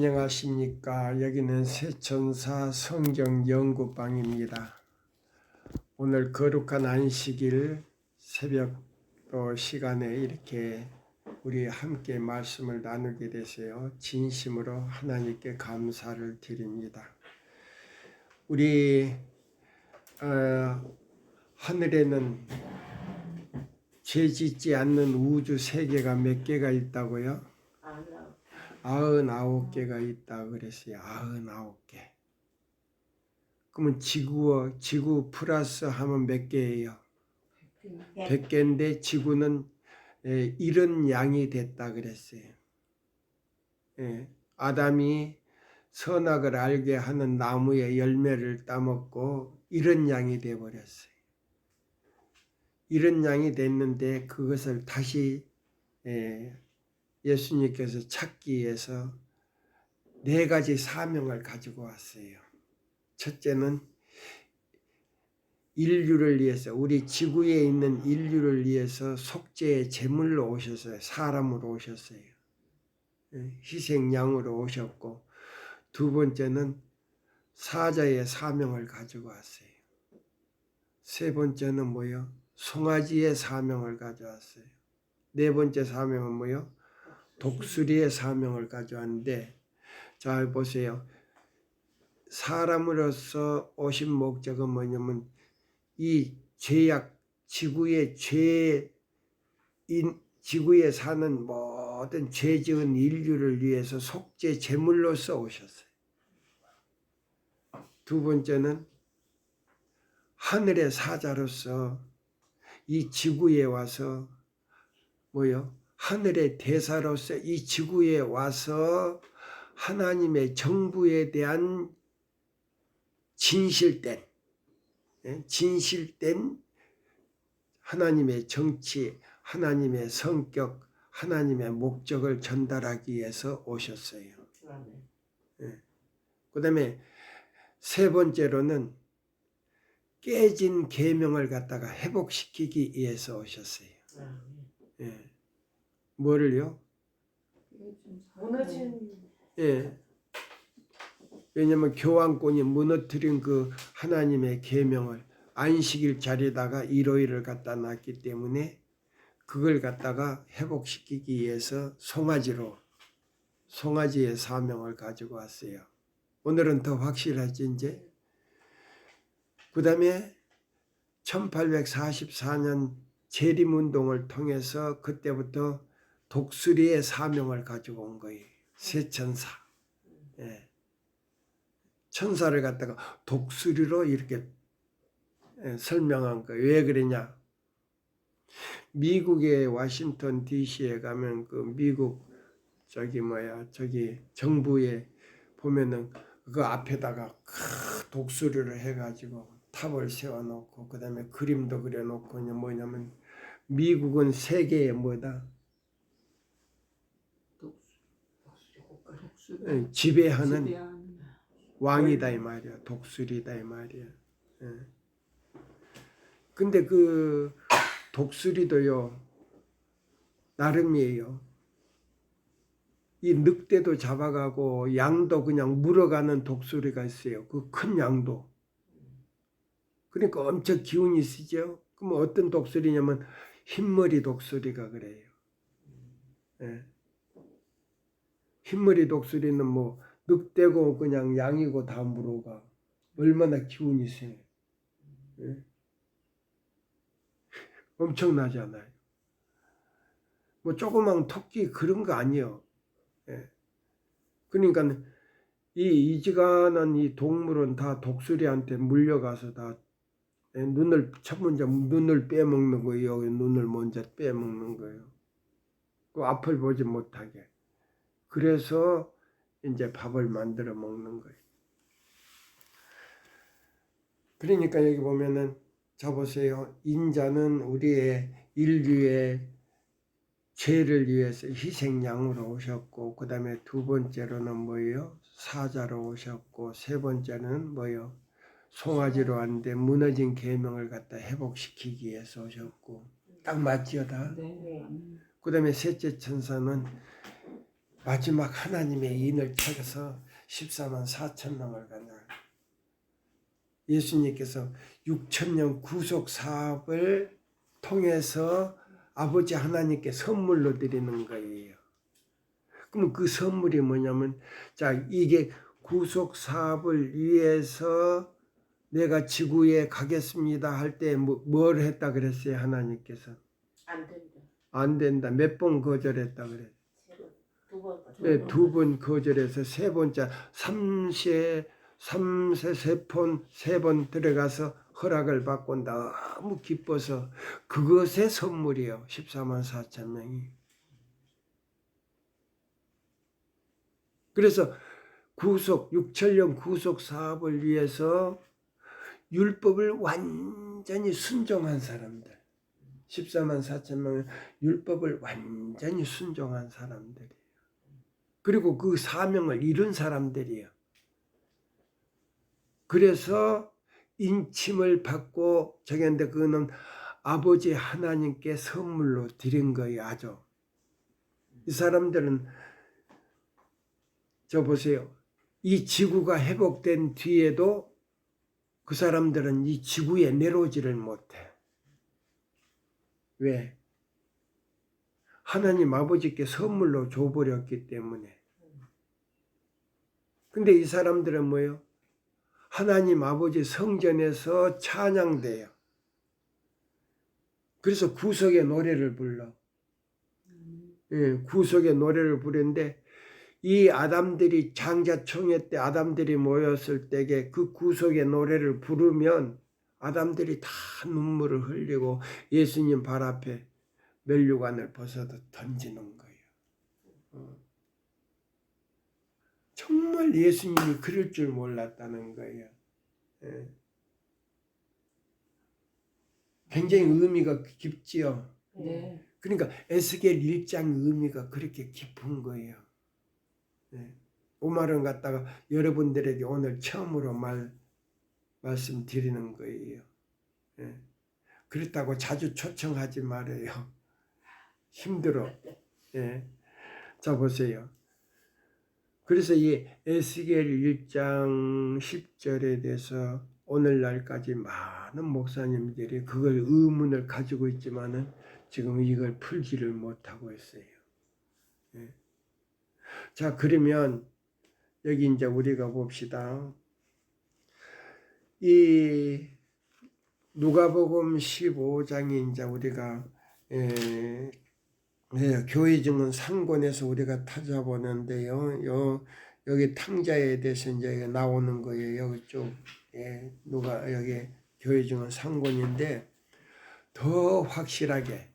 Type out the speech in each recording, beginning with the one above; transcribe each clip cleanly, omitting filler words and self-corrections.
안녕하십니까. 여기는 새천사 성경 연구방입니다. 오늘 거룩한 안식일 새벽도 시간에 이렇게 우리 함께 말씀을 나누게 되세요. 진심으로 하나님께 감사를 드립니다. 우리 하늘에는 죄 짓지 않는 우주 세계가 몇 개가 있다고요? 99개가 있다 그랬어요. 99개. 그러면 지구 플러스 하면 몇 개예요? 100개인데 지구는 70양이 됐다 그랬어요. 아담이 선악을 알게 하는 나무의 열매를 따먹고 70양이 돼버렸어요. 70양이 됐는데 그것을 다시 예수님께서 찾기 위해서 4가지 사명을 가지고 왔어요. 첫째는 인류를 위해서, 우리 지구에 있는 인류를 위해서 속죄의 제물로 오셨어요. 사람으로 오셨어요. 희생양으로 오셨고, 두 번째는 사자의 사명을 가지고 왔어요. 세 번째는 뭐요? 송아지의 사명을 가져왔어요. 네 번째 사명은 뭐요? 독수리의 사명을 가져왔는데, 잘 보세요. 사람으로서 오신 목적은 뭐냐면 이 지구에 사는 모든 죄 지은 인류를 위해서 속죄 제물로서 오셨어요. 두 번째는 하늘의 사자로서 이 지구에 와서 하늘의 대사로서 이 지구에 와서 하나님의 정부에 대한 진실된 하나님의 정치, 하나님의 성격, 하나님의 목적을 전달하기 위해서 오셨어요. 그 다음에 세 번째로는 깨진 계명을 갖다가 회복시키기 위해서 오셨어요. 뭐를요? 무너진. 왜냐하면 교황권이 무너뜨린 그 하나님의 계명을 안식일 자리에다가 일요일을 갖다 놨기 때문에 그걸 갖다가 회복시키기 위해서 송아지의 사명을 가지고 왔어요. 오늘은 더 확실하지 이제. 그 다음에 1844년 재림운동을 통해서 그때부터 독수리의 사명을 가지고 온 거예요. 새천사. 천사를 갖다가 독수리로 이렇게 설명한 거예요. 왜 그러냐? 미국의 워싱턴 DC에 가면 그 미국 저기 정부에 보면은 그 앞에다가 큰 독수리를 해가지고 탑을 세워놓고 그 다음에 그림도 그려놓고 뭐냐면 미국은 세계의 뭐다? 지배하는 왕이다 이 말이야. 독수리다 이 말이야. 근데 그 독수리도요 나름이에요. 이 늑대도 잡아가고 양도 그냥 물어가는 독수리가 있어요. 그 큰 양도. 그러니까 엄청 기운이 세죠. 그럼 어떤 독수리냐면 흰머리 독수리가 그래요. 흰머리 독수리는 뭐 늑대고 그냥 양이고 다 물어가. 얼마나 기운이 세. 엄청나잖아요. 뭐 조그만 토끼 그런 거 아니에요. 그러니까 이 이지간한 이 동물은 다 독수리한테 물려가서 다 첫 번째 눈을 빼먹는 거예요. 여기 눈을 먼저 빼먹는 거예요. 그 앞을 보지 못하게. 그래서 이제 밥을 만들어 먹는 거예요. 그러니까 여기 보면은 자 보세요. 인자는 우리의 인류의 죄를 위해서 희생양으로 오셨고, 그 다음에 두 번째로는 뭐예요? 사자로 오셨고, 세 번째는 뭐예요? 송아지로 왔는데 무너진 계명을 갖다 회복시키기 위해서 오셨고, 딱 맞지요 다? 네. 그 다음에 셋째 천사는 마지막 하나님의 인을 찾아서 14만 4천 명을 가냐. 예수님께서 6천년 구속 사업을 통해서 아버지 하나님께 선물로 드리는 거예요. 그럼 그 선물이 뭐냐면, 자, 이게 구속 사업을 위해서 내가 지구에 가겠습니다 할 때 뭘 했다 그랬어요? 하나님께서 안 된다. 안 된다. 몇 번 거절했다 그랬어요? 네, 2번 거절해서 세 번째 삼세 세 번 들어가서 허락을 받고 너무 기뻐서 그것의 선물이요. 14만 4천 명이. 그래서 6천년 구속 사업을 위해서 율법을 완전히 순종한 사람들. 14만 4천 명은 율법을 완전히 순종한 사람들이에요. 그리고 그 사명을 이룬 사람들이에요. 그래서 인침을 받고 저기한테 그거는 아버지 하나님께 선물로 드린 거예요. 아주. 이 사람들은 저 보세요. 이 지구가 회복된 뒤에도 그 사람들은 이 지구에 내려오지를 못해. 왜? 하나님 아버지께 선물로 줘버렸기 때문에. 근데 이 사람들은 뭐예요? 하나님 아버지 성전에서 찬양돼요. 그래서 구속의 노래를 불러. 예, 구속의 노래를 부르는데 이 아담들이 장자총회 때 아담들이 모였을 때에 그 구속의 노래를 부르면 아담들이 다 눈물을 흘리고 예수님 발 앞에 면류관을 벗어도 던지는 거예요. 정말 예수님이 그럴 줄 몰랐다는 거예요. 예. 굉장히 의미가 깊지요. 네. 그러니까 에스겔 1장 의미가 그렇게 깊은 거예요. 예. 오말은 갖다가 여러분들에게 오늘 처음으로 말씀드리는 거예요. 예. 그렇다고 자주 초청하지 말아요. 힘들어. 예. 자 보세요. 그래서 이 에스겔 1장 10절에 대해서 오늘날까지 많은 목사님들이 그걸 의문을 가지고 있지만은 지금 이걸 풀지를 못하고 있어요. 예. 자, 그러면 여기 이제 우리가 봅시다. 이 누가복음 15장이 이제 우리가 교회 증언 상권에서 우리가 찾아보는데요. 여기 탕자에 대해서 이제 나오는 거예요. 여기 쭉 누가 여기 교회 증언 상권인데 더 확실하게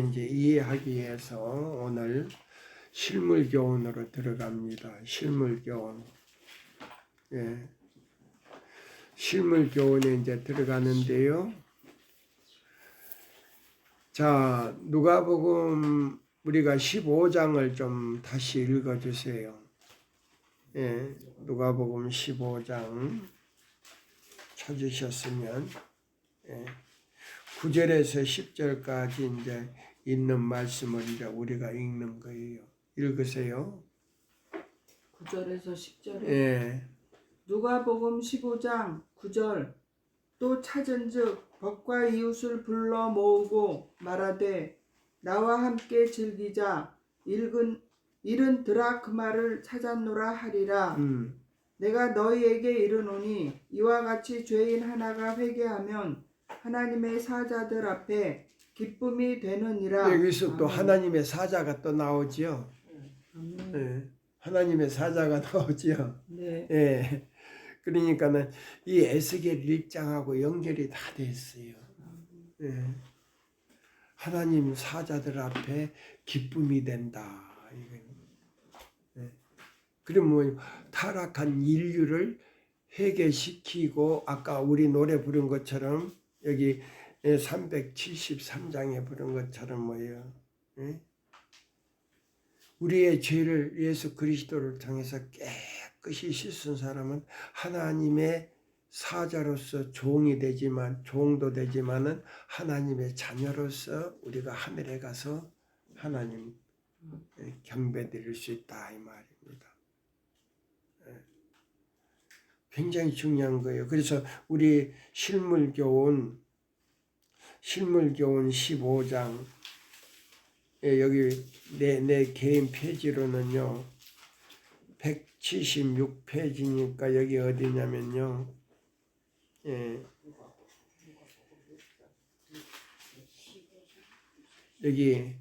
이제 이해하기 위해서 오늘 실물 교훈으로 들어갑니다. 실물 교훈. 실물 교훈에 이제 들어가는데요. 자, 누가복음 우리가 15장을 좀 다시 읽어주세요. 누가복음 15장 찾으셨으면 9절에서 10절까지 이제 있는 말씀을 이제 우리가 읽는 거예요. 읽으세요. 9절에서 10절에 누가복음 15장 9절 또 찾은즉 벗과 이웃을 불러 모으고 말하되 나와 함께 즐기자 일은 드라크마를 찾았노라 하리라. 내가 너희에게 이르노니 이와 같이 죄인 하나가 회개하면 하나님의 사자들 앞에 기쁨이 되느니라. 여기서 또 하나님의 사자가 또 나오지요. 하나님의 사자가 나오지요. 네. 그러니까는 이 에스겔 1장하고 연결이 다 됐어요. 하나님 사자들 앞에 기쁨이 된다. 그러면 타락한 인류를 회개시키고 아까 우리 노래 부른 것처럼 여기 373장에 부른 것처럼 뭐예요? 우리의 죄를 예수 그리스도를 통해서 깨끗이 씻은 사람은 하나님의 사자로서 종도 되지만은 하나님의 자녀로서 우리가 하늘에 가서 하나님 경배드릴 수 있다 이 말입니다. 굉장히 중요한 거예요. 그래서 우리 실물교훈 15장 여기 내 개인 페이지로는요 176페이지니까 여기 어디냐면요 여기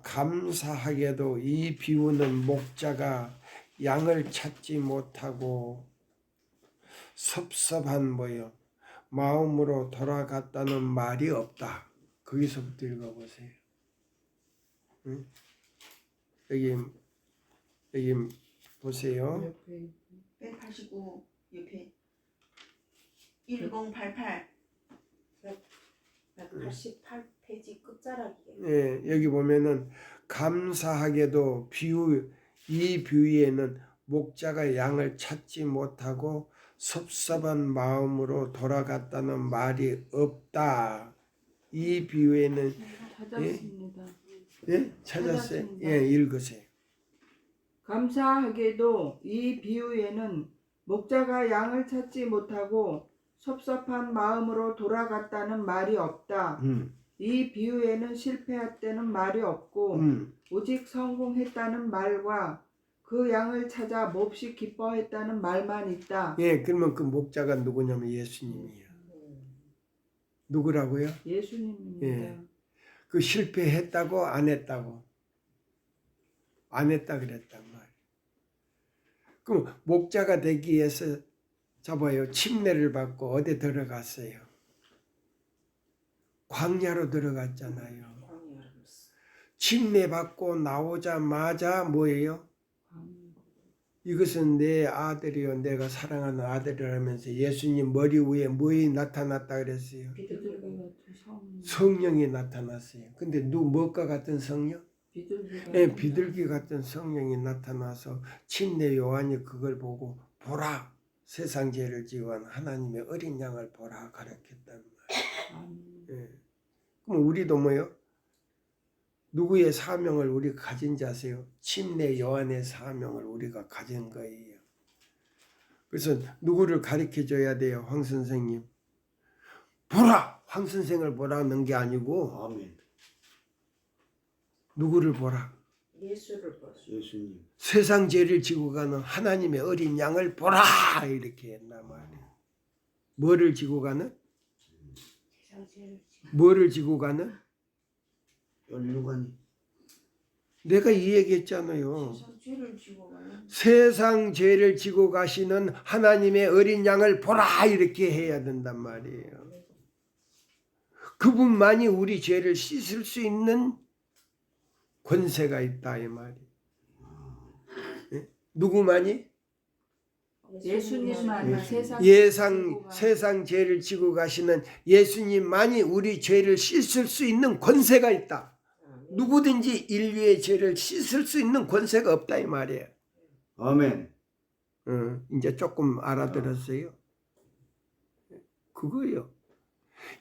감사하게도 이 비우는 목자가 양을 찾지 못하고 섭섭한 뭐요 마음으로 돌아갔다는 말이 없다. 거기서부터 읽어보세요. 응? 여기 보세요. 189 옆에 1088 188페이지 끝자락이에요. 예, 여기 보면은 감사하게도 이 비유에는 목자가 양을 찾지 못하고 섭섭한 마음으로 돌아갔다는 말이 없다. 이 비유에는 찾았습니다. 예? 찾았어요? 찾았습니다. 예, 읽으세요. 감사하게도 이 비유에는 목자가 양을 찾지 못하고 섭섭한 마음으로 돌아갔다는 말이 없다. 이 비유에는 실패했다는 말이 없고 오직 성공했다는 말과 그 양을 찾아 몹시 기뻐했다는 말만 있다. 예, 그러면 그 목자가 누구냐면 예수님이에요. 누구라고요? 예수님입니다. 예. 그 실패했다고 안 했다고? 안 했다 그랬단 말이에요. 그럼 목자가 되기 위해서 잡아요. 침례를 받고 어디 들어갔어요? 광야로 들어갔잖아요. 침례 받고 나오자마자 뭐예요? 이것은 내 아들이요 내가 사랑하는 아들이라면서 예수님 머리 위에 뭐이 나타났다 그랬어요? 성령이 나타났어요. 근데 무엇과 같은 성령? 네, 비둘기 같은 성령이 나타나서 침례 요한이 그걸 보고 보라 세상 죄를 지은 하나님의 어린 양을 보라 가르쳤단 말이에요. 네. 그럼 우리도 뭐요? 누구의 사명을 우리가 가진지 아세요? 침례 요한의 사명을 우리가 가진 거예요. 그래서 누구를 가르쳐줘야 돼요? 황 선생님. 보라! 황 선생을 보라는 게 아니고 아멘. 누구를 보라? 예수를 보세요. 예수님. 세상 죄를 지고 가는 하나님의 어린 양을 보라! 이렇게 했단 말이에요. 뭐를 지고 가는? 세상 죄를 지고 뭐를 지고 가는? 연류관이. 내가 이 얘기했잖아요. 세상 죄를 지고 가는 세상 죄를 지고 가시는 하나님의 어린 양을 보라! 이렇게 해야 된단 말이에요. 그분만이 우리 죄를 씻을 수 있는 권세가 있다 이 말이에요. 예? 누구만이? 예수님만이 세상 죄를 지고 가시는 예수님만이 우리 죄를 씻을 수 있는 권세가 있다. 누구든지 인류의 죄를 씻을 수 있는 권세가 없다 이 말이에요. 아멘. 이제 조금 알아들었어요. 그거요.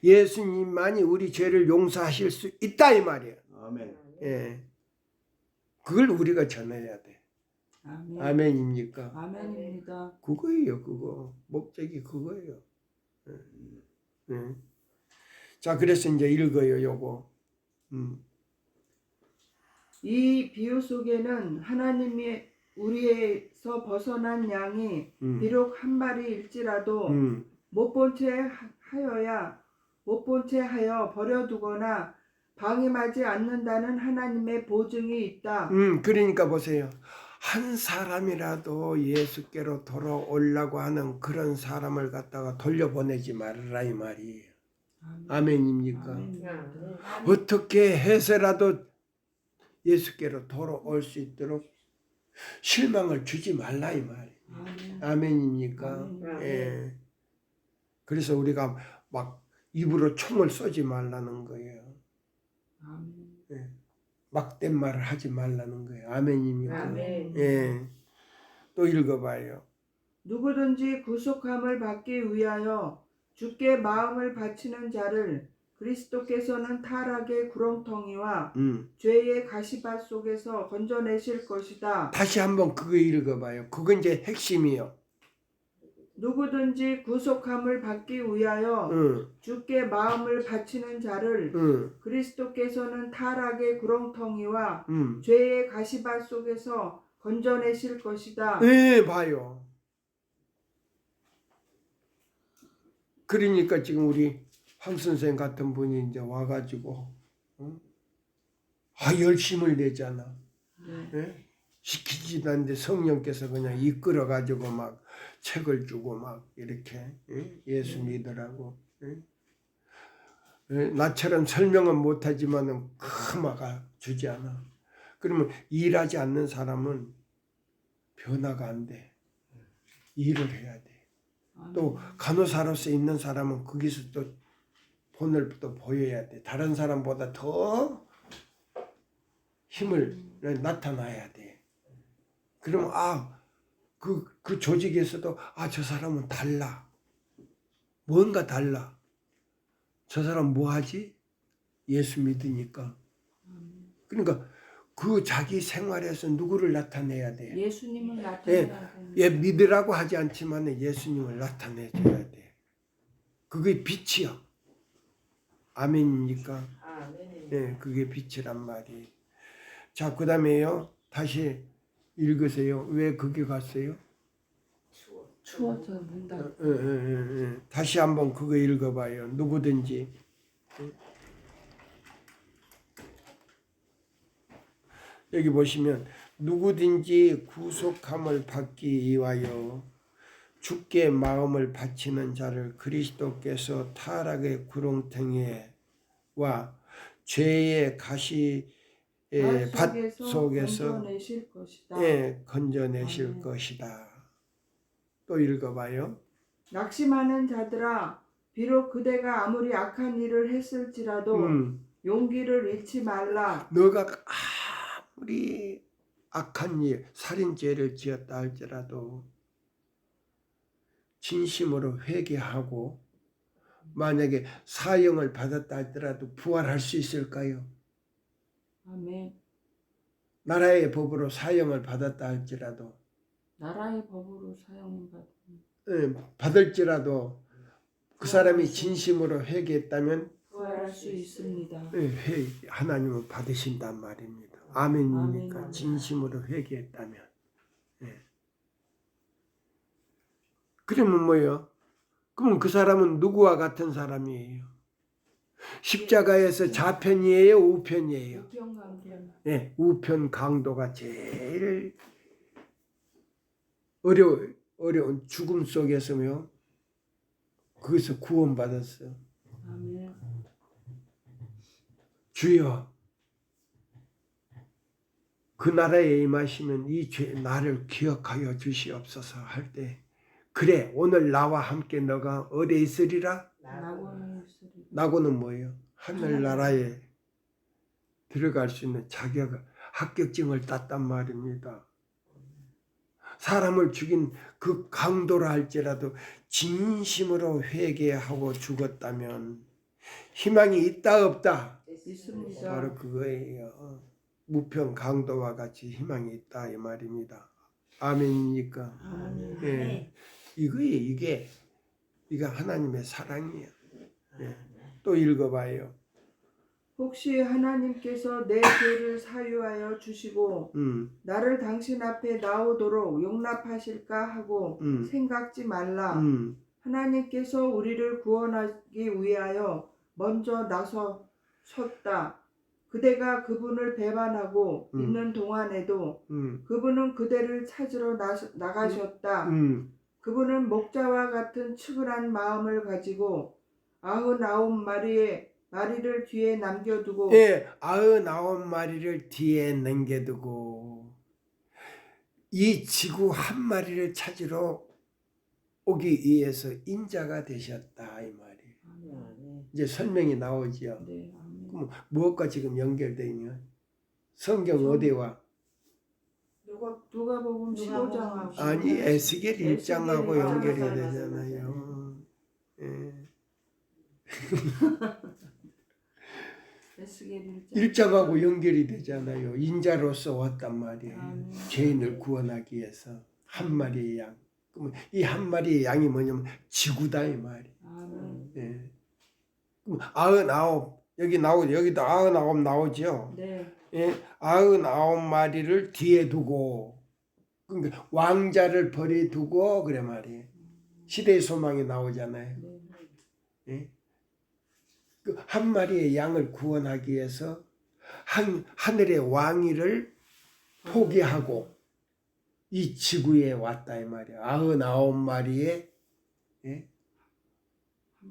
예수님만이 우리 죄를 용서하실 수 있다 이 말이에요. 아멘. 예. 그걸 우리가 전해야 돼. 아멘. 아멘입니까? 아멘입니다. 그거예요, 그거. 목적이 그거예요. 예. 예. 자, 그래서 이제 읽어요, 요거. 이 비유 속에는 하나님이 우리에서 벗어난 양이 비록 한 마리일지라도 못 본 채 하여 버려두거나 방임하지 않는다는 하나님의 보증이 있다. 그러니까 보세요. 한 사람이라도 예수께로 돌아오려고 하는 그런 사람을 갖다가 돌려보내지 말아라 이 말이에요. 아멘입니까? 아멘. 어떻게 해서라도 예수께로 돌아올 수 있도록 실망을 주지 말라 이 말이에요. 아멘입니까? 아멘. 예. 그래서 우리가 막 입으로 총을 쏘지 말라는 거예요. 아멘. 예. 막된 말을 하지 말라는 거예요. 아멘입니까? 아멘. 예. 또 읽어봐요. 누구든지 구속함을 받기 위하여 주께 마음을 바치는 자를 그리스도께서는 타락의 구렁텅이와 음. 죄의 가시밭 속에서 건져내실 것이다. 다시 한번 그거 읽어봐요. 그건 이제 핵심이요. 누구든지 구속함을 받기 위하여 응, 주께 마음을 바치는 자를 응, 그리스도께서는 타락의 구렁텅이와 응. 죄의 가시밭 속에서 건져내실 것이다. 네, 봐요. 그러니까 지금 우리 황 선생 같은 분이 이제 와가지고, 응? 열심을 내잖아. 네. 예? 시키지도 않는데 성령께서 그냥 이끌어가지고 막 책을 주고 막 이렇게 예수 믿으라고. 나처럼 설명은 못하지만은 크마가 주지 않아. 그러면 일하지 않는 사람은 변화가 안 돼. 일을 해야 돼. 또 간호사로서 있는 사람은 거기서 또 본을 또 보여야 돼. 다른 사람보다 더 힘을 나타나야 돼. 그러면 그 조직에서도 저 사람은 달라. 뭔가 달라. 저 사람 뭐 하지? 예수 믿으니까. 그러니까 그 자기 생활에서 누구를 나타내야 돼. 예수님을 나타내야 되는 예, 믿으라고 하지 않지만 예수님을 나타내줘야 돼. 그게 빛이야. 아멘입니까? 예, 그게 빛이란 말이. 자, 그 다음에요. 다시 읽으세요. 왜 거기 갔어요? 추워서 문 닫. 다시 한번 그거 읽어봐요. 누구든지. 여기 보시면 누구든지 구속함을 받기 위하여 주께 마음을 바치는 자를 그리스도께서 타락의 구렁텅이와 죄의 가시 밭 속에서 건져내실 것이다. 건져내실 것이다. 또 읽어봐요. 낙심하는 자들아, 비록 그대가 아무리 악한 일을 했을지라도 용기를 잃지 말라. 너가 아무리 악한 일, 살인죄를 지었다 할지라도 진심으로 회개하고 만약에 사형을 받았다 할지라도 부활할 수 있을까요? 아멘. 나라의 법으로 사형을 받았다 할지라도 나라의 법으로 사용받는 받을지라도 그 사람이 진심으로 회개했다면 부활할 수 있습니다. 하나님은 받으신단 말입니다. 아멘입니까? 아멘. 진심으로 회개했다면. 그러면 뭐예요? 그럼 그 사람은 누구와 같은 사람이에요? 십자가에서 좌편이에요? 우편이에요? 우편 강편. 우편 강도가 제일 어려운 죽음 속에서요. 거기서 구원받았어. 아멘. 주여, 그 나라에 임하시면 이 죄 나를 기억하여 주시옵소서 할 때, 그래 오늘 나와 함께 너가 어디에 있으리라? 나고는 뭐예요? 하늘나라에 들어갈 수 있는 합격증을 땄단 말입니다. 사람을 죽인 그 강도라 할지라도 진심으로 회개하고 죽었다면 희망이 있다 없다? 있습니다. 바로 그거예요. 무평 강도와 같이 희망이 있다 이 말입니다. 아멘입니까? 아멘. 예, 이게 하나님의 사랑이에요. 또 읽어봐요. 혹시 하나님께서 내 죄를 사유하여 주시고 나를 당신 앞에 나오도록 용납하실까 하고 생각지 말라. 하나님께서 우리를 구원하기 위하여 먼저 나서셨다. 그대가 그분을 배반하고 있는 동안에도 그분은 그대를 찾으러 나가셨다. 그분은 목자와 같은 측은한 마음을 가지고 99마리를 뒤에 남겨두고 99마리를 뒤에 남겨두고 이 지구 한 마리를 찾으러 오기 위해서 인자가 되셨다 이 말이에요. 이제 설명이 나오지요. 네, 아멘. 그럼 무엇과 지금 연결되어 있냐? 성경 어디와? 누가복음 15장하고 아니 에스겔 1장하고 연결이 맞아요. 되잖아요. 에스겔 1장하고 연결이 되잖아요. 인자로서 왔단 말이에요. 아멘. 죄인을 구원하기 위해서 한 마리의 양. 그러면 이 한 마리의 양이 뭐냐면 지구다 이 말이에요. 아멘. 예. 그럼 99 여기 나오죠. 여기도 99 나오죠. 네. 예, 99마리를 뒤에 두고 그러니까 왕자를 버려두고 그래 말이에요. 시대의 소망이 나오잖아요. 네. 예? 그 한 마리의 양을 구원하기 위해서 하늘의 왕위를 포기하고 이 지구에 왔다 이 말이야. 99마리의 예?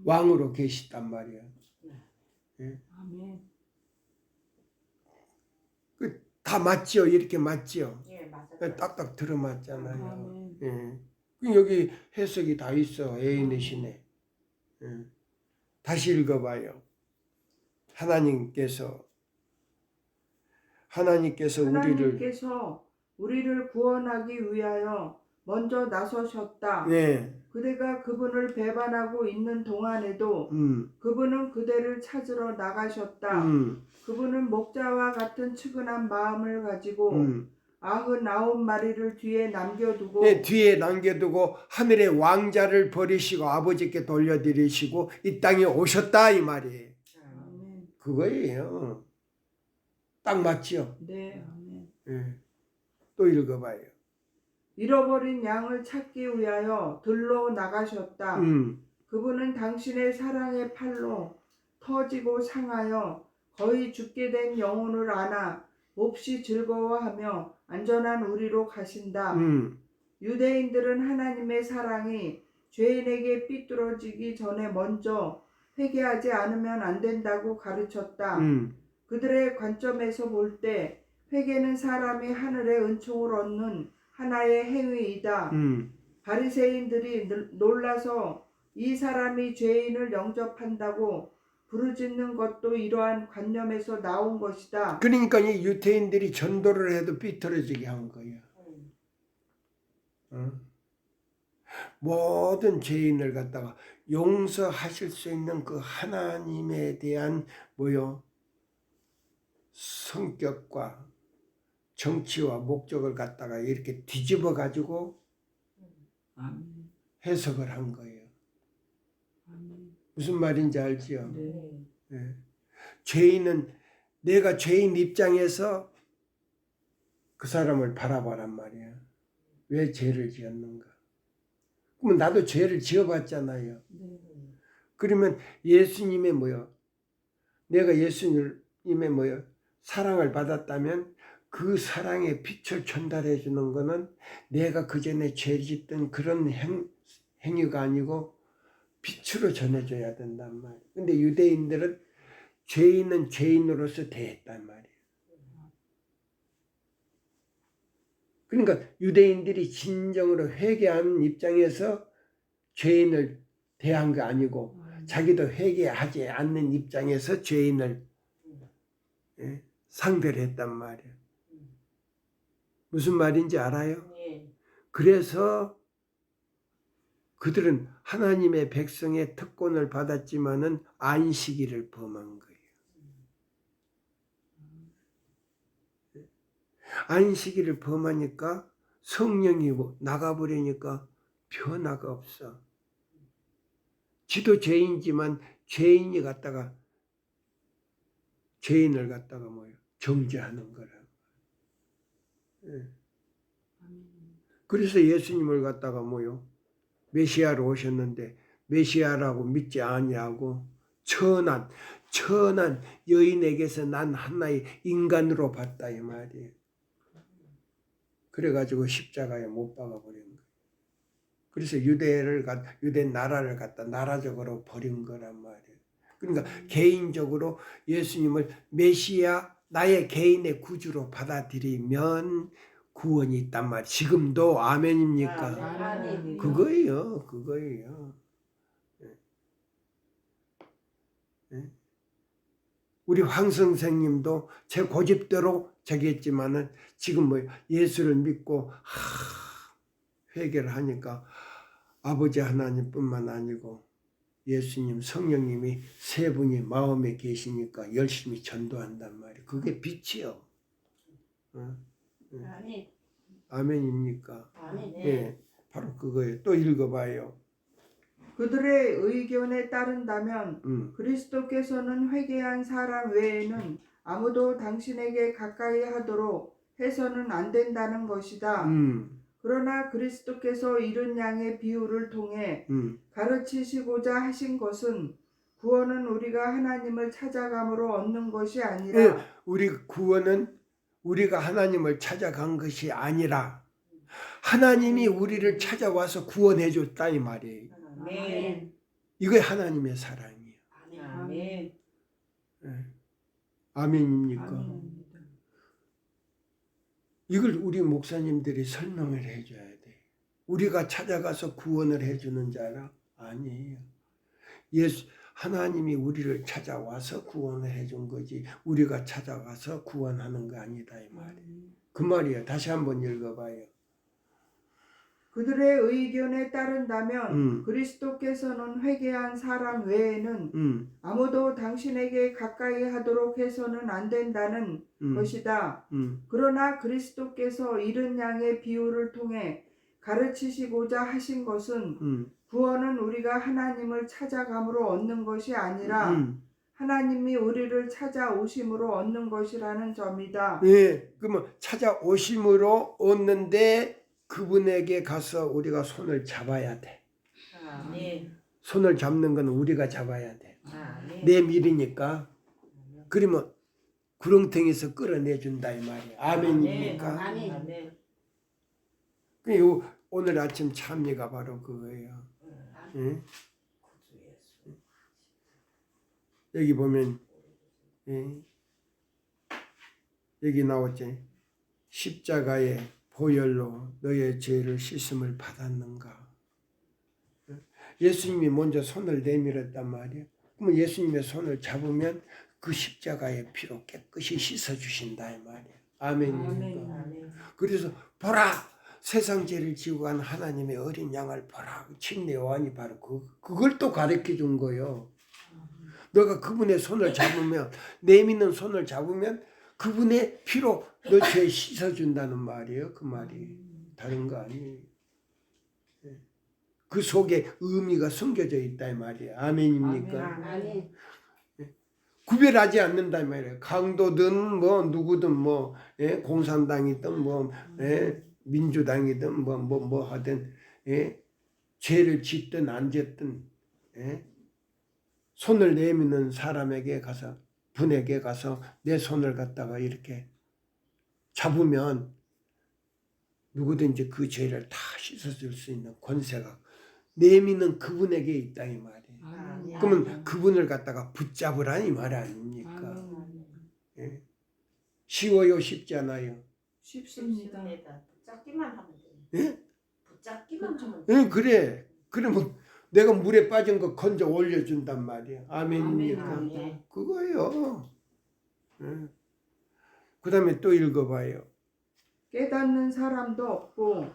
왕으로 계시단 말이야. 예? 아멘. 다 맞지요? 이렇게 맞지요? 예, 맞아요. 딱딱 들어맞잖아요. 아멘. 예. 그럼 여기 해석이 다 있어. 에이넷이네. 예. 다시 읽어봐요. 하나님께서 우리를 구원하기 위하여 먼저 나서셨다. 네, 그대가 그분을 배반하고 있는 동안에도 그분은 그대를 찾으러 나가셨다. 그분은 목자와 같은 측은한 마음을 가지고 99마리를 뒤에 남겨두고 네, 뒤에 남겨두고 하늘의 왕자를 버리시고 아버지께 돌려드리시고 이 땅에 오셨다 이 말이에요. 아멘. 그거예요. 딱 맞죠? 네, 아멘. 예. 또 읽어봐요. 잃어버린 양을 찾기 위하여 들로 나가셨다. 그분은 당신의 사랑의 팔로 터지고 상하여 거의 죽게 된 영혼을 안아 몹시 즐거워하며 안전한 우리로 가신다. 유대인들은 하나님의 사랑이 죄인에게 삐뚤어지기 전에 먼저 회개하지 않으면 안 된다고 가르쳤다. 그들의 관점에서 볼 때 회개는 사람이 하늘의 은총을 얻는 하나의 행위이다. 바리새인들이 놀라서 이 사람이 죄인을 영접한다고 부르짖는 것도 이러한 관념에서 나온 것이다. 그러니까 이 유대인들이 전도를 해도 삐뚤어지게 한 거예요. 모든 죄인을 갖다가 용서하실 수 있는 그 하나님에 대한 성격과 정치와 목적을 갖다가 이렇게 뒤집어 가지고 아멘. 해석을 한 거예요. 아멘. 무슨 말인지 알지요? 네. 예. 죄인은 내가 죄인 입장에서 그 사람을 바라보란 말이야. 왜 죄를 지었는가? 그러면 나도 죄를 지어봤잖아요. 네. 그러면 예수님의 내가 예수님의 사랑을 받았다면 그 사랑의 빛을 전달해 주는 거는 내가 그전에 죄 짓던 그런 행위가 아니고 빛으로 전해줘야 된단 말이에요. 근데 유대인들은 죄인은 죄인으로서 대했단 말이에요. 그러니까 유대인들이 진정으로 회개하는 입장에서 죄인을 대한 거 아니고 자기도 회개하지 않는 입장에서 죄인을 상대를 했단 말이에요. 무슨 말인지 알아요? 예. 그래서 그들은 하나님의 백성의 특권을 받았지만은 안식일을 범한 거예요. 안식일을 범하니까 성령이 나가버리니까 변화가 없어. 지도 죄인이지만 죄인을 갖다가 정죄하는 거라. 그래서 예수님을 갖다가 메시아로 오셨는데 메시아라고 믿지 아니하고 천한 여인에게서 난 하나의 인간으로 봤다 이 말이에요. 그래가지고 십자가에 못 박아버린 거예요. 그래서 유대 나라를 갖다 나라적으로 버린 거란 말이에요. 그러니까 개인적으로 예수님을 메시아 나의 개인의 구주로 받아들이면 구원이 있단 말이에요. 지금도 아멘입니까? 아멘. 그거예요. 우리 황 선생님도 제 고집대로 저기 했지만은 지금 예수를 믿고 회개를 하니까 아버지 하나님뿐만 아니고 예수님, 성령님이 세 분이 마음에 계시니까 열심히 전도한단 말이에요. 그게 빛이요. 아멘. 아멘입니까? 아멘. 예, 바로 그거예요. 또 읽어봐요. 그들의 의견에 따른다면 그리스도께서는 회개한 사람 외에는 아무도 당신에게 가까이 하도록 해서는 안 된다는 것이다. 그러나 그리스도께서 이른 양의 비유를 통해 가르치시고자 하신 것은 구원은 우리가 하나님을 찾아감으로 얻는 것이 아니라 예, 우리 구원은 우리가 하나님을 찾아간 것이 아니라 하나님이 우리를 찾아와서 구원해 줬다 이 말이에요. 아멘. 이게 하나님의 사랑이에요. 아멘. 예. 아멘입니까? 아멘입니다. 이걸 우리 목사님들이 설명을 해줘야 돼. 우리가 찾아가서 구원을 해주는 자라 아니에요. 하나님이 우리를 찾아와서 구원을 해준 거지 우리가 찾아가서 구원하는 거 아니다 이 말이에요. 그 말이에요. 다시 한번 읽어봐요. 그들의 의견에 따른다면 그리스도께서는 회개한 사람 외에는 아무도 당신에게 가까이 하도록 해서는 안 된다는 것이다. 그러나 그리스도께서 이른 양의 비유를 통해 가르치시고자 하신 것은 구원은 우리가 하나님을 찾아감으로 얻는 것이 아니라 하나님이 우리를 찾아오심으로 얻는 것이라는 점이다. 예, 그러면 찾아오심으로 얻는데 그분에게 가서 우리가 손을 잡아야 돼. 아멘. 손을 잡는 건 우리가 잡아야 돼. 아멘. 내 밀이니까. 그러면 구렁텅이에서 끌어내준다 이 말이야. 아멘입니까? 아멘. 아멘. 오늘 아침 참미가 바로 그거예요. 예? 여기 보면 예? 여기 나왔지. 십자가의 보혈로 너의 죄를 씻음을 받았는가. 예수님이 먼저 손을 내밀었단 말이에요. 그러면 예수님의 손을 잡으면 그 십자가의 피로 깨끗이 씻어주신다 이 말이에요. 아멘입니까? 아멘. 그래서 보라 세상 죄를 지고 간 하나님의 어린 양을 보라. 침례 요한이 바로 그걸 또 가르쳐 준 거예요. 너가 그분의 손을 잡으면 내미는 손을 잡으면 그분의 피로 너 죄 씻어준다는 말이에요. 그 말이 다른 거 아니에요. 그 속에 의미가 숨겨져 있다 이 말이에요. 아멘입니까? 아멘. 구별하지 않는다 이 말이에요. 강도든 뭐 누구든 뭐 예? 공산당이든 뭐 예? 민주당이든 뭐 하든 예? 죄를 짓든 안 짓든 예? 손을 내미는 사람에게 가서 분에게 가서 내 손을 갖다가 이렇게 잡으면 누구든지 그 죄를 다 씻어줄 수 있는 권세가 내미는 그분에게 있다 이 말이에요. 아멘. 그러면 그분을 갖다가 붙잡으라 이 말 아닙니까? 아멘. 예? 쉬워요 쉽지 않아요? 쉽습니다. 붙잡기만 하면 돼. 예? 붙잡기만 하면 예, 그래. 그러면 내가 물에 빠진 거 건져 올려준단 말이야. 아멘입니까? 아멘. 그거예요. 예. 그 다음에 또 읽어봐요. 깨닫는 사람도 없고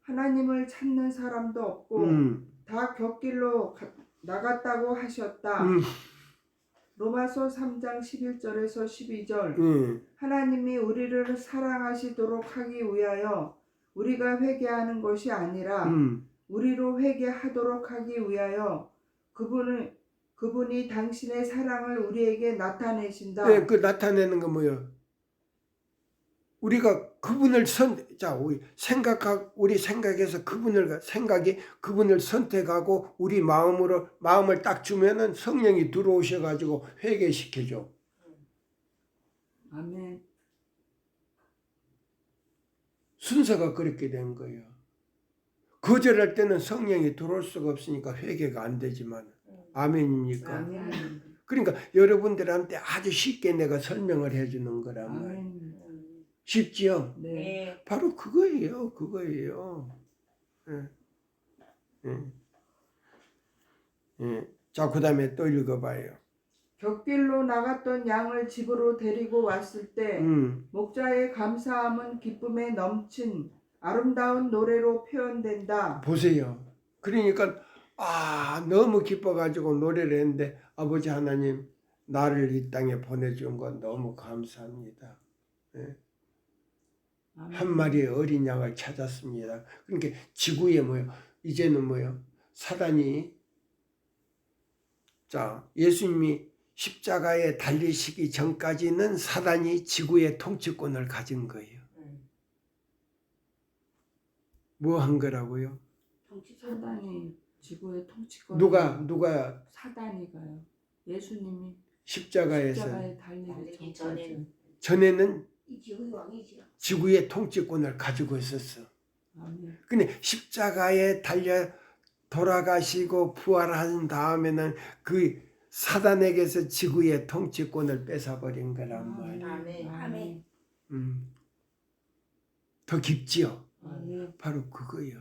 하나님을 찾는 사람도 없고 다 곁길로 나갔다고 하셨다. 로마서 3장 11절에서 12절 하나님이 우리를 사랑하시도록 하기 위하여 우리가 회개하는 것이 아니라 우리로 회개하도록 하기 위하여 그분이 당신의 사랑을 우리에게 나타내신다. 예, 그 나타내는 거 뭐예요? 우리가 그분을 우리 생각에서 생각이 그분을 선택하고 우리 마음을 딱 주면은 성령이 들어오셔가지고 회개시켜줘. 아멘. 순서가 그렇게 된 거예요. 거절할 때는 성령이 들어올 수가 없으니까 회개가 안 되지만 아멘입니까? 아멘. 그러니까 여러분들한테 아주 쉽게 내가 설명을 해주는 거란 말이에요. 아멘. 쉽지요? 네. 네. 바로 그거예요. 그거예요. 예. 예. 예. 자, 그 다음에 또 읽어봐요. 곁길로 나갔던 양을 집으로 데리고 왔을 때 목자의 감사함은 기쁨에 넘친 아름다운 노래로 표현된다. 보세요. 그러니까 너무 기뻐가지고 노래를 했는데 아버지 하나님 나를 이 땅에 보내준 건 너무 감사합니다. 예. 한 마리의 어린 양을 찾았습니다. 그러니까 지구에 이제는 사단이 예수님이 십자가에 달리시기 전까지는 사단이 지구의 통치권을 가진 거예요. 뭐 한 거라고요? 사단이 지구의 통치권. 누가 사단이가요. 예수님이 십자가에서 십자가에 달리기 전에는 이 지구의 왕이지요. 지구의 통치권을 가지고 있었어. 아멘. 근데 십자가에 달려 돌아가시고 부활한 다음에는 그 사단에게서 지구의 통치권을 뺏어버린 거란 말이에요. 아멘. 아멘. 더 깊지요? 아멘. 바로 그거예요.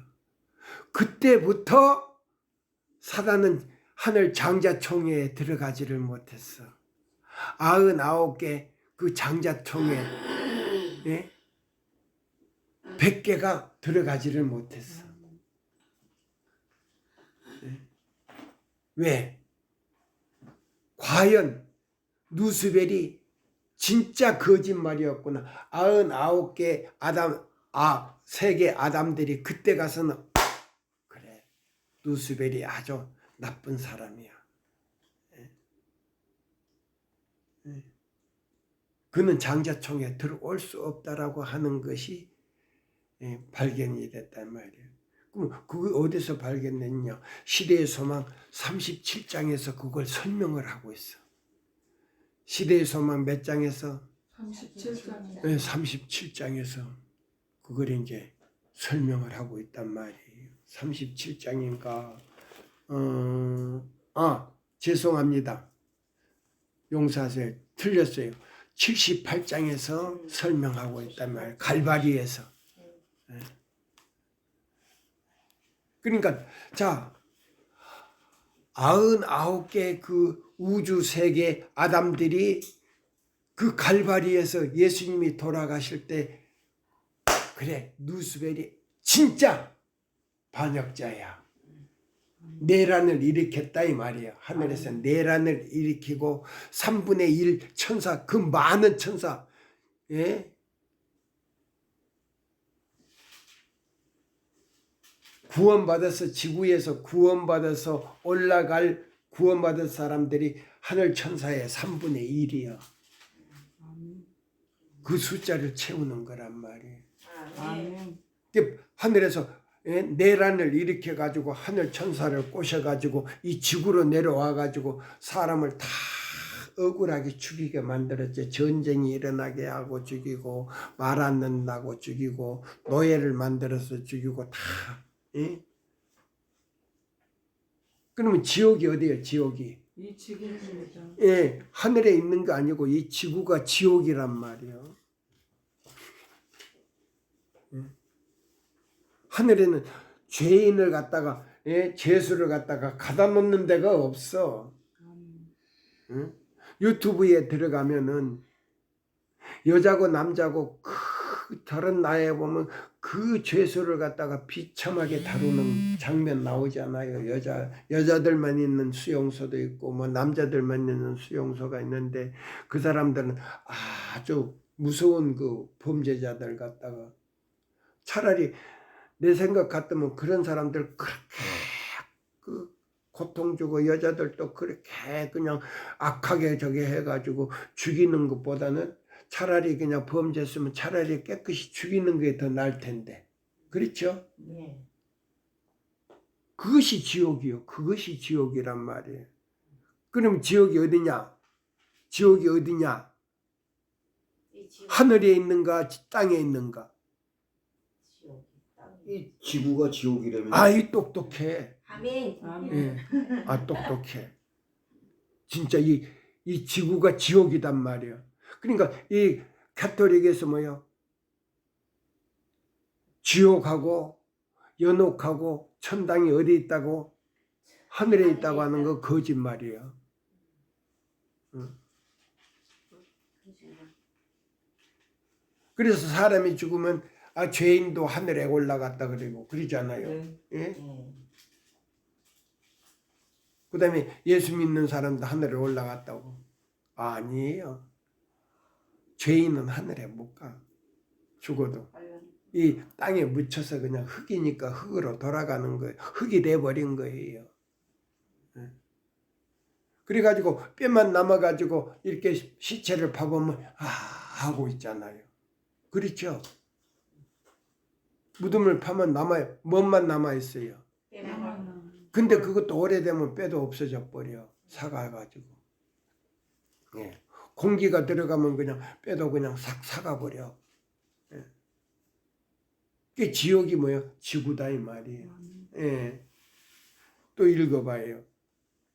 그때부터 사단은 하늘 장자총회에 들어가지를 못했어. 99개 그 장자총회 100개가 들어가지를 못했어. 왜? 과연 누스벨이 진짜 거짓말이었구나. 99개 세계 아담들이 그때 가서는 그래, 누스벨이 아주 나쁜 사람이야. 그는 장자총에 들어올 수 없다라고 하는 것이 발견이 됐단 말이에요. 그럼 그게 어디서 발견됐냐? 시대의 소망 37장에서 그걸 설명을 하고 있어. 시대의 소망 몇 장에서? 37장. 37장에서 그걸 이제 설명을 하고 있단 말이에요. 37장인가? 죄송합니다. 용서하세요. 틀렸어요. 78장에서 설명하고 있단 말이에요. 갈바리에서. 그러니까 99개 그 우주 세계 아담들이 그 갈바리에서 예수님이 돌아가실 때 그래, 누스벨이 진짜 반역자야. 내란을 일으켰다 이 말이에요. 하늘에서 내란을 일으키고 3분의 1 천사, 그 많은 천사, 구원받아서 지구에서 구원받아서 올라갈 구원받은 사람들이 하늘 천사의 3분의 1이요. 그 숫자를 채우는 거란 말이에요. 아멘. 하늘에서 내란을 일으켜 가지고 하늘 천사를 꼬셔 가지고 이 지구로 내려와 가지고 사람을 다 억울하게 죽이게 만들었죠. 전쟁이 일어나게 하고 죽이고 말 안 듣는다고 죽이고 노예를 만들어서 죽이고 다. 그러면 지옥이 어디예요? 지옥이. 이 지구입니다. 하늘에 있는 거 아니고 이 지구가 지옥이란 말이에요. 하늘에는 죄인을 갖다가 죄수를 갖다가 가다 놓는 데가 없어. 유튜브에 들어가면은 여자고 남자고 다른 나라에 보면 그 죄수를 갖다가 비참하게 다루는 장면 나오잖아요. 여자들만 있는 수용소도 있고 뭐 남자들만 있는 수용소가 있는데 그 사람들은 아주 무서운 그 범죄자들 갖다가 차라리 내 생각 같으면 그런 사람들 그렇게 그 고통 주고 여자들도 그렇게 그냥 악하게 저게 해가지고 죽이는 것보다는 차라리 그냥 범죄했으면 차라리 깨끗이 죽이는 게 더 나을 텐데. 그렇죠? 네. 그것이 지옥이요. 그것이 지옥이란 말이에요. 그럼 지옥이 어디냐? 지옥이 어디냐? 하늘에 있는가 땅에 있는가? 이 지구가 지옥이라면 아이 똑똑해. 아멘. 아멘. 똑똑해. 진짜 이 지구가 지옥이단 말이야. 그러니까 이 가톨릭에서 지옥하고 연옥하고 천당이 어디 있다고? 하늘에 있다고 하는 거 거짓말이에요. 그래서 사람이 죽으면 죄인도 하늘에 올라갔다 그러고 그러잖아요. 네. 예? 그 다음에 예수 믿는 사람도 하늘에 올라갔다고. 아니에요. 죄인은 하늘에 못 가. 죽어도. 이 땅에 묻혀서 그냥 흙이니까 흙으로 돌아가는 거예요. 흙이 돼버린 거예요. 그래가지고 뼈만 남아가지고 이렇게 시체를 파보면 하고 있잖아요. 그렇죠? 무덤을 파면 남아요. 뭔만 남아있어요. 근데 그것도 오래되면 뼈도 없어져 버려. 사가가지고. 예. 공기가 들어가면 그냥 뼈도 그냥 싹 사가버려. 예. 그게 지옥이 뭐예요? 지구다 이 말이에요. 예. 또 읽어봐요.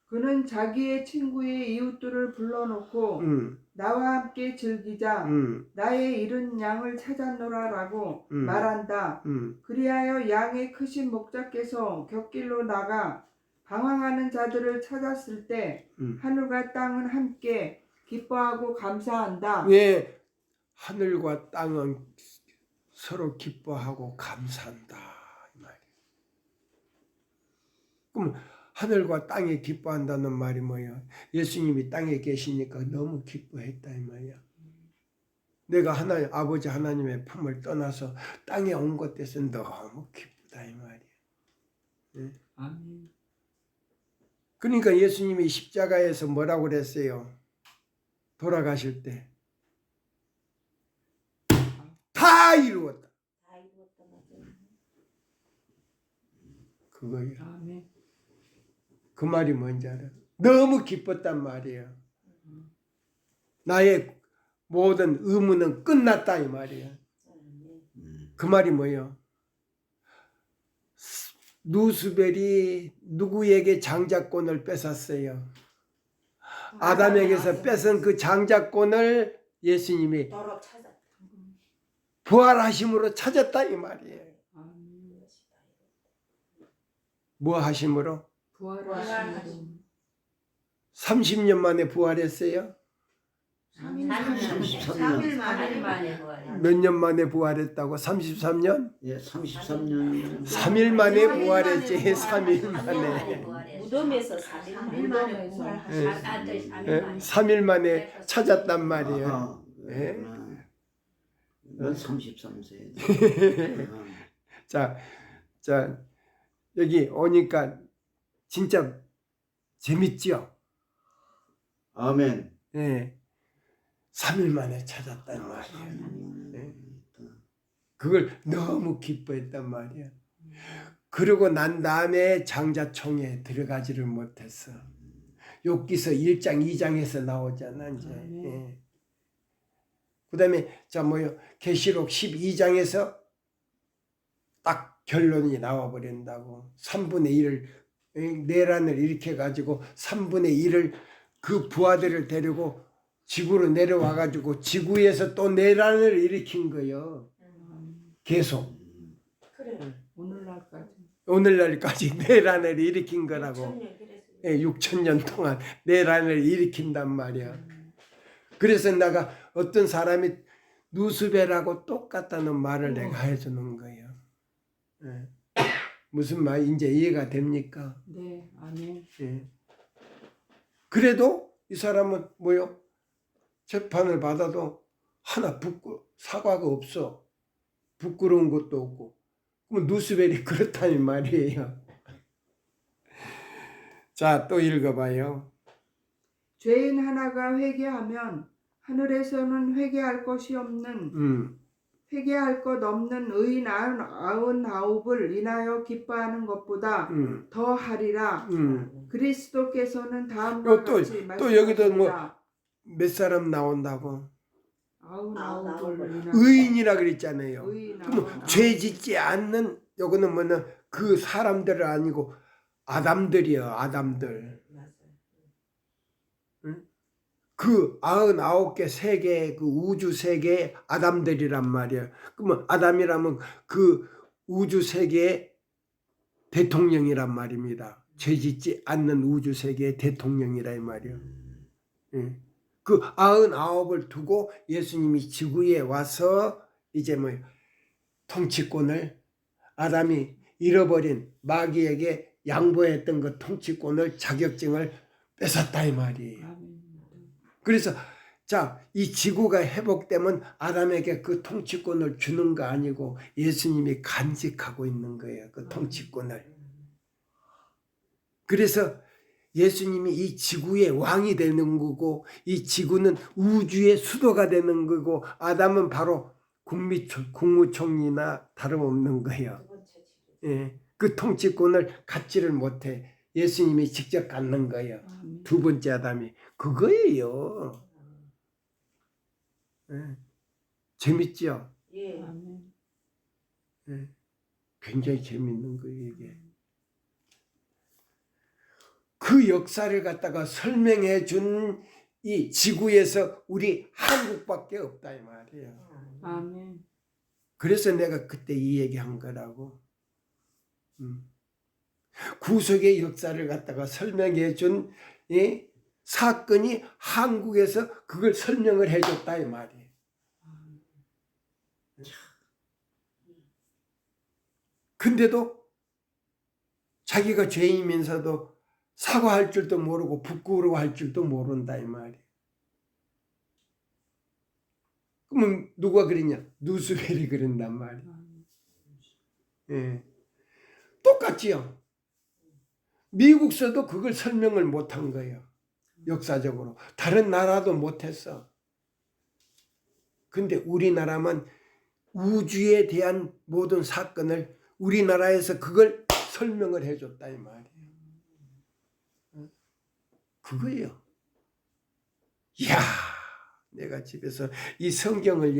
그는 자기의 친구의 이웃들을 불러놓고 나와 함께 즐기자. 나의 잃은 양을 찾았노라라고 말한다. 그리하여 양의 크신 목자께서 곁길로 나가 방황하는 자들을 찾았을 때 하늘과 땅은 함께 기뻐하고 감사한다. 예, 하늘과 땅은 서로 기뻐하고 감사한다 이 말이에요. 그럼 하늘과 땅이 기뻐한다는 말이 뭐예요? 예수님이 땅에 계시니까 너무 기뻐했다 이 말이야. 내가 하나님 아버지 하나님의 품을 떠나서 땅에 온 것 때서 너무 기쁘다 이 말이야. 예? 아멘. 그러니까 예수님이 십자가에서 뭐라고 그랬어요? 돌아가실 때 다 이루었다. 다 이루었다 맞아요. 그거예요. 아멘. 그 말이 뭔지 알아? 너무 기뻤단 말이에요. 나의 모든 의무는 끝났다 이 말이에요. 그 말이 뭐예요? 누수벨이 누구에게 장자권을 뺏었어요? 아담에게서 뺏은 그 장자권을 예수님이 너로 찾았다. 부활하심으로 찾았다 이 말이에요. 아멘. 뭐 하심으로? 부활하시는 30년 만에 부활했어요? 3일 만에 몇 년 만에 부활했다고? 33년? 예, 33년. 3일 만에 부활했지. 3일 만에. 무덤에서 3일 3일 만에 만에 부활하신 부활하신 예, 3일 만에 찾았단 말이에요. 아하, 예? 넌 33세. 자, 여기 오니까 진짜 재밌죠? 아멘. 예. 3일 만에 찾았단 말이에요. 예. 그걸 너무 기뻐했단 말이야. 그러고 난 다음에 장자총회에 들어가지를 못했어. 욥기서 1장 2장에서 나오잖아 이제. 예. 그다음에 계시록 12장에서 딱 결론이 나와 버린다고. 3분의 1을 내란을 일으켜 가지고 3분의 1을 그 부하들을 데리고 지구로 내려와 가지고 지구에서 또 내란을 일으킨 거예요. 계속. 그래. 오늘날까지 내란을 일으킨 거라고. 6,000년 동안 내란을 일으킨단 말이야. 그래서 내가 어떤 사람이 누수벨하고 똑같다는 말을 내가 해주는 거예요. 예. 무슨 말 이제 이해가 됩니까? 네, 아멘. 예. 그래도 이 사람은 뭐요? 재판을 받아도 하나 사과가 없어. 부끄러운 것도 없고. 그럼 누수벨이 그렇다는 말이에요. 자, 또 읽어봐요. 죄인 하나가 회개하면 하늘에서는 회개할 것이 없는 회개할 것 없는 의인 99을 인하여 기뻐하는 것보다 더 하리라. 그리스도께서는 다음과 같이 또 여기도 뭐 말씀하십니다. 몇 사람 나온다고? 99을 인하여 의인이라 그랬잖아요. 의인 그럼 죄 짓지 않는 요거는 뭐냐? 그 사람들은 아니고 아담들이요. 아담들. 그 99개 세계 그 우주 세계의 아담들이란 말이야. 그러면 아담이라면 그 우주 세계의 대통령이란 말입니다. 죄짓지 않는 우주 세계의 대통령이라 이 말이야. 그 99을 두고 예수님이 지구에 와서 이제 통치권을 아담이 잃어버린 마귀에게 양보했던 그 통치권을 자격증을 뺏었다 이 말이에요. 아멘. 그래서 자, 이 지구가 회복되면 아담에게 그 통치권을 주는 거 아니고 예수님이 간직하고 있는 거예요. 그 통치권을. 그래서 예수님이 이 지구의 왕이 되는 거고 이 지구는 우주의 수도가 되는 거고 아담은 바로 국무총리나 다름없는 거예요. 두 번째 지구. 예, 그 통치권을 갖지를 못해. 예수님이 직접 갖는 거예요. 아멘. 두 번째 아담이. 그거예요. 예. 재밌죠? 예. 아멘. 예. 굉장히 재밌는 거예요, 이게. 그 역사를 갖다가 설명해 준 이 지구에서 우리 한국밖에 없다 이 말이에요. 아멘. 그래서 내가 그때 이 얘기한 거라고. 구속의 역사를 갖다가 설명해 준 이 사건이 한국에서 그걸 설명을 해줬다 이 말이에요. 근데도 자기가 죄인이면서도 사과할 줄도 모르고 부끄러워할 줄도 모른다 이 말이에요. 그러면 누가 그랬냐? 누스벨이 그런단 말이에요. 예. 똑같지요. 미국서도 그걸 설명을 못한 거예요. 역사적으로. 다른 나라도 못했어. 근데 우리나라만 우주에 대한 모든 사건을 우리나라에서 그걸 설명을 해줬다 이 말이에요. 그거예요. 이야, 내가 집에서 이 성경을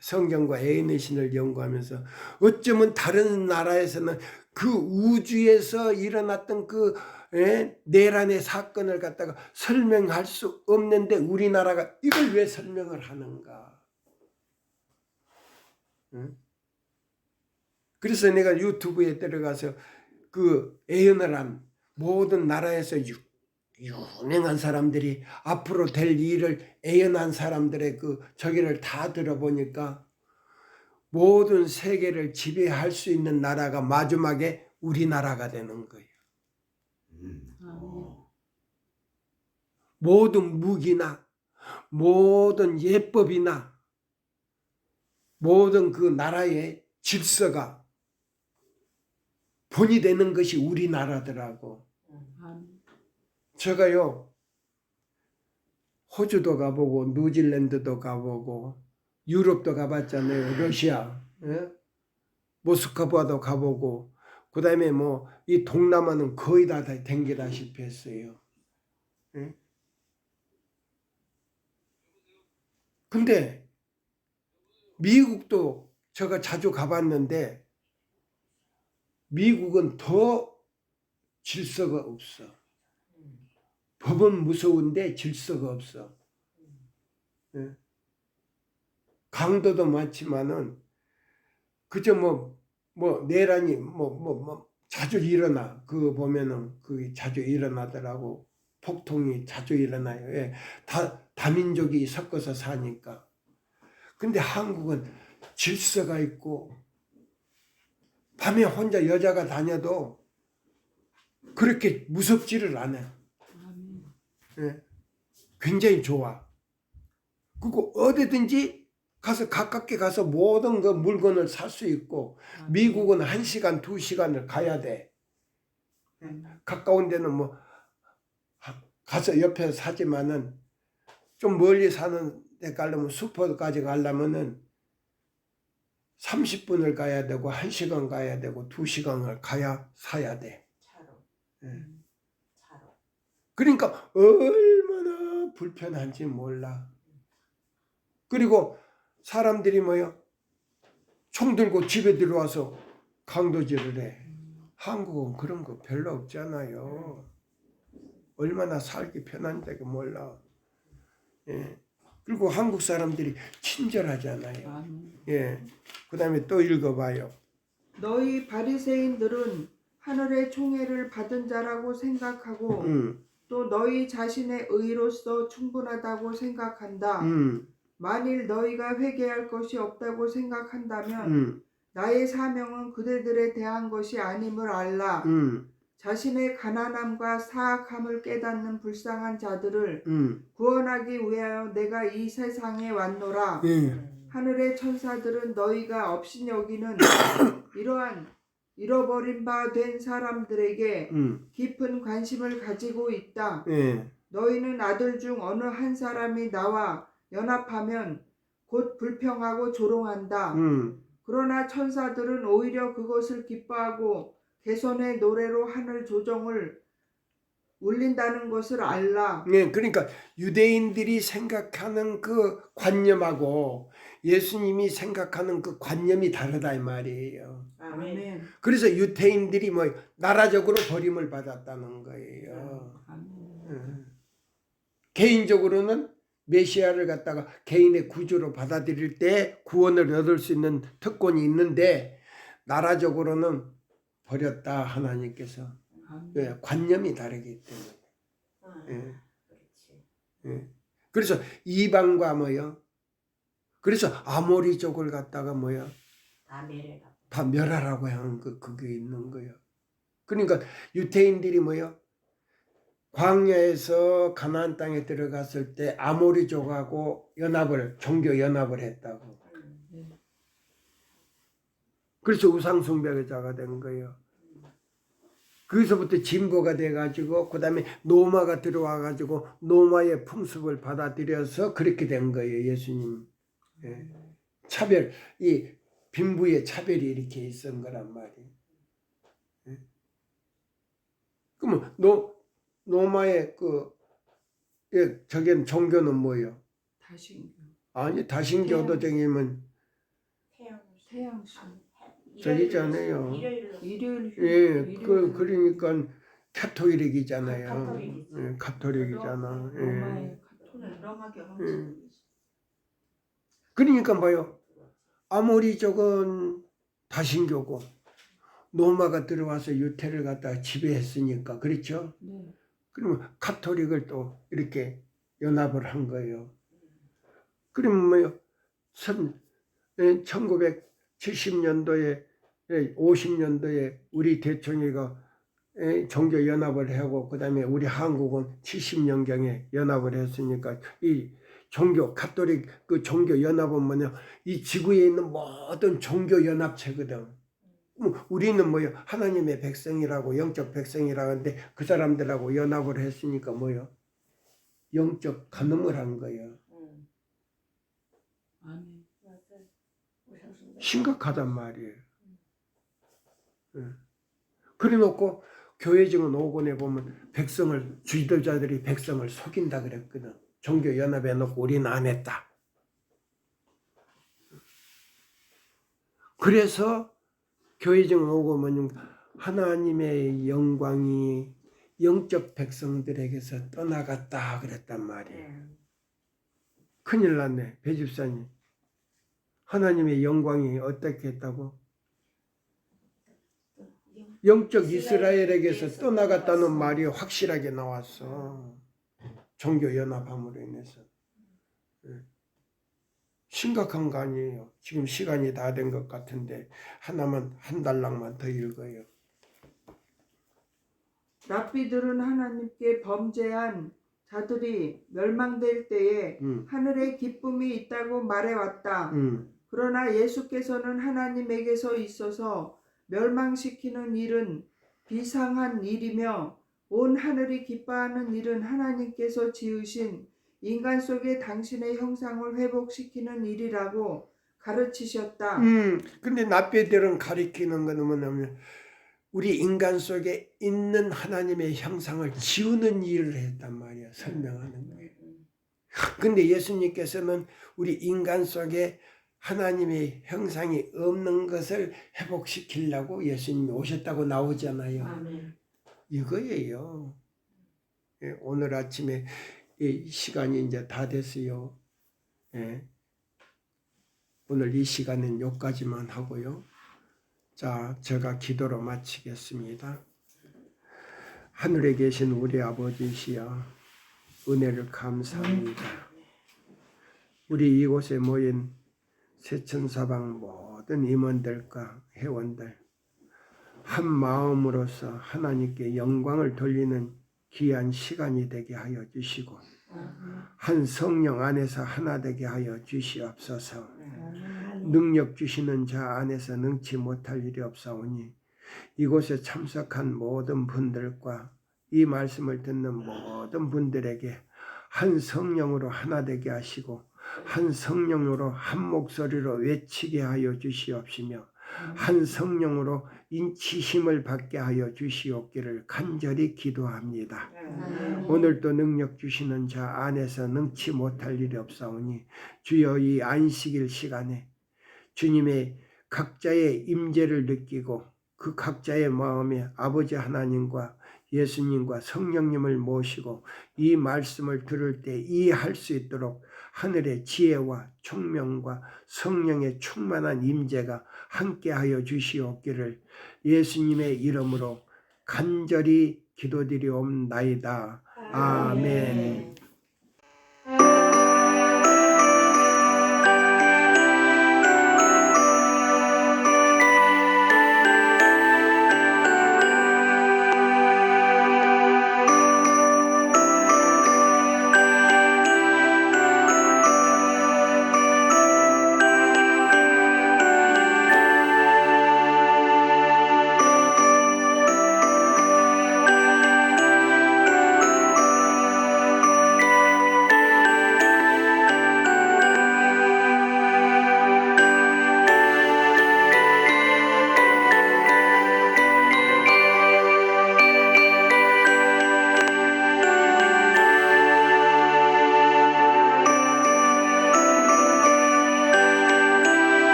성경과 애인의 신을 연구하면서 어쩌면 다른 나라에서는 그 우주에서 일어났던 그 내란의 사건을 갖다가 설명할 수 없는데 우리나라가 이걸 왜 설명을 하는가? 응? 그래서 내가 유튜브에 들어가서 그 예언을 한 모든 나라에서 유명한 사람들이 앞으로 될 일을 예언한 사람들의 그 저기를 다 들어보니까 모든 세계를 지배할 수 있는 나라가 마지막에 우리나라가 되는 거예요. 모든 무기나 모든 예법이나 모든 그 나라의 질서가 본이 되는 것이 우리나라더라고. 제가요 호주도 가보고 뉴질랜드도 가보고 유럽도 가봤잖아요. 러시아, 예? 모스크바도 가보고 그 다음에 뭐 이 동남아는 거의 다 댕기다시피 했어요. 예? 근데 미국도 제가 자주 가봤는데 미국은 더 질서가 없어. 법은 무서운데 질서가 없어. 예. 강도도 많지만은 그저 뭐 내란이 자주 일어나. 그거 보면은 그게 자주 일어나더라고. 폭동이 자주 일어나요. 예. 다민족이 섞어서 사니까. 근데 한국은 질서가 있고 밤에 혼자 여자가 다녀도 그렇게 무섭지를 않아. 예. 굉장히 좋아. 그리고 어디든지 가서 가깝게 가서 모든 그 물건을 살 수 있고 미국은 1시간, 2시간을 가야 돼. 가까운 데는 뭐 가서 옆에 사지만은 좀 멀리 사는 데 가려면 슈퍼까지 가려면은 30분을 가야 되고 1시간 가야 되고 2시간을 가야 사야 돼. 차로. 예. 차로. 그러니까 얼마나 불편한지 몰라. 그리고 사람들이 총 들고 집에 들어와서 강도질을 해. 한국은 그런 거 별로 없잖아요. 얼마나 살기 편한지 몰라. 예. 그리고 한국 사람들이 친절하잖아요. 예. 그 다음에 또 읽어봐요. 너희 바리새인들은 하늘의 총애를 받은 자라고 생각하고 또 너희 자신의 의로서 충분하다고 생각한다. 만일 너희가 회개할 것이 없다고 생각한다면 나의 사명은 그대들에 대한 것이 아님을 알라. 자신의 가난함과 사악함을 깨닫는 불쌍한 자들을 음. 구원하기 위하여 내가 이 세상에 왔노라. 예. 하늘의 천사들은 너희가 업신여기는 이러한 잃어버린 바 된 사람들에게 깊은 관심을 가지고 있다. 예. 너희는 아들 중 어느 한 사람이 나와 연합하면 곧 불평하고 조롱한다. 그러나 천사들은 오히려 그것을 기뻐하고 개선의 노래로 하늘 조정을 울린다는 것을 알라. 네, 그러니까 유대인들이 생각하는 그 관념하고 예수님이 생각하는 그 관념이 다르다 이 말이에요. 아멘. 그래서 유대인들이 뭐 나라적으로 버림을 받았다는 거예요. 아멘. 개인적으로는 메시아를 갖다가 개인의 구주로 받아들일 때 구원을 얻을 수 있는 특권이 있는데 나라적으로는 버렸다 하나님께서. 예, 관념이 다르기 때문에. 예. 그렇지. 예. 그래서 이방과 뭐요? 그래서 아모리족을 갖다가 뭐야? 다 멸해라. 다 멸하라고 하는 그게 있는 거예요. 그러니까 유대인들이 뭐요? 광야에서 가나안 땅에 들어갔을 때 아모리족하고 종교 연합을 했다고. 그래서 우상숭배자가 된 거예요. 거기서부터 진보가 돼가지고 그 다음에 노마가 들어와가지고 노마의 풍습을 받아들여서 그렇게 된 거예요. 예수님. 예. 차별, 이 빈부의 차별이 이렇게 있은 거란 말이에요. 예. 그러면 노마의 저게 종교는 뭐예요? 다신교. 아니 다신교도 저기면 태양신. 저기잖아요. 일요일. 예, 그러니까 카톨릭이잖아요. 카톨릭이지. 예, 카톨릭이잖아. 예. 로마의 로마 교황. 그러니까 뭐요? 아모리족은 다신교고 노마가 들어와서 유태를 갖다가 지배했으니까 그렇죠? 네. 그러면 카톨릭을 또 이렇게 연합을 한 거예요. 그러면 뭐요? 1970년도에 50년도에 우리 대통령이가 종교 연합을 하고 그다음에 우리 한국은 70년경에 연합을 했으니까 이 종교 카톨릭 그 종교 연합은 뭐냐 이 지구에 있는 모든 종교 연합체거든. 우리는 뭐요 하나님의 백성이라고 영적 백성이라고 하는데 그 사람들하고 연합을 했으니까 뭐요 영적 간음을 한 거예요. 아멘. 심각하단 말이에요. 그래놓고 교회증은 5권에 보면 백성을 지도자들이 백성을 속인다 그랬거든. 종교 연합해 놓고 우리는 안 했다. 그래서 교회증은 5권은 하나님의 영광이 영적 백성들에게서 떠나갔다 그랬단 말이에요. 큰일 났네. 배집사님. 하나님의 영광이 어떻게 했다고? 영적 이스라엘에게서 떠나갔다는 말이 확실하게 나왔어. 종교 연합함으로 인해서. 심각한 거 아니에요. 지금 시간이 다 된 것 같은데 하나만 한 달락만 더 읽어요. 랍비들은 하나님께 범죄한 자들이 멸망될 때에 하늘에 기쁨이 있다고 말해왔다. 그러나 예수께서는 하나님에게서 있어서 멸망시키는 일은 비상한 일이며 온 하늘이 기뻐하는 일은 하나님께서 지으신 인간 속에 당신의 형상을 회복시키는 일이라고 가르치셨다. 근데 납비들은 가리키는 건 뭐냐면 우리 인간 속에 있는 하나님의 형상을 지우는 일을 했단 말이야. 설명하는 거예요. 근데 예수님께서는 우리 인간 속에 하나님의 형상이 없는 것을 회복시키려고 예수님이 오셨다고 나오잖아요. 아멘. 이거예요. 예, 오늘 아침에 이 시간이 이제 다 됐어요. 예. 오늘 이 시간은 여기까지만 하고요. 자, 제가 기도로 마치겠습니다. 하늘에 계신 우리 아버지시여 은혜를 감사합니다. 우리 이곳에 모인 세천사방 모든 임원들과 회원들 한 마음으로서 하나님께 영광을 돌리는 귀한 시간이 되게 하여 주시고 한 성령 안에서 하나 되게 하여 주시옵소서. 능력 주시는 자 안에서 능치 못할 일이 없사오니 이곳에 참석한 모든 분들과 이 말씀을 듣는 모든 분들에게 한 성령으로 하나 되게 하시고 한 성령으로 한 목소리로 외치게 하여 주시옵시며 한 성령으로 인치심을 받게 하여 주시옵기를 간절히 기도합니다. 오늘도 능력 주시는 자 안에서 능치 못할 일이 없사오니 주여 이 안식일 시간에 주님의 각자의 임재를 느끼고 그 각자의 마음에 아버지 하나님과 예수님과 성령님을 모시고 이 말씀을 들을 때 이해할 수 있도록 하늘의 지혜와 총명과 성령의 충만한 임재가 함께하여 주시옵기를 예수님의 이름으로 간절히 기도드리옵나이다. 아멘.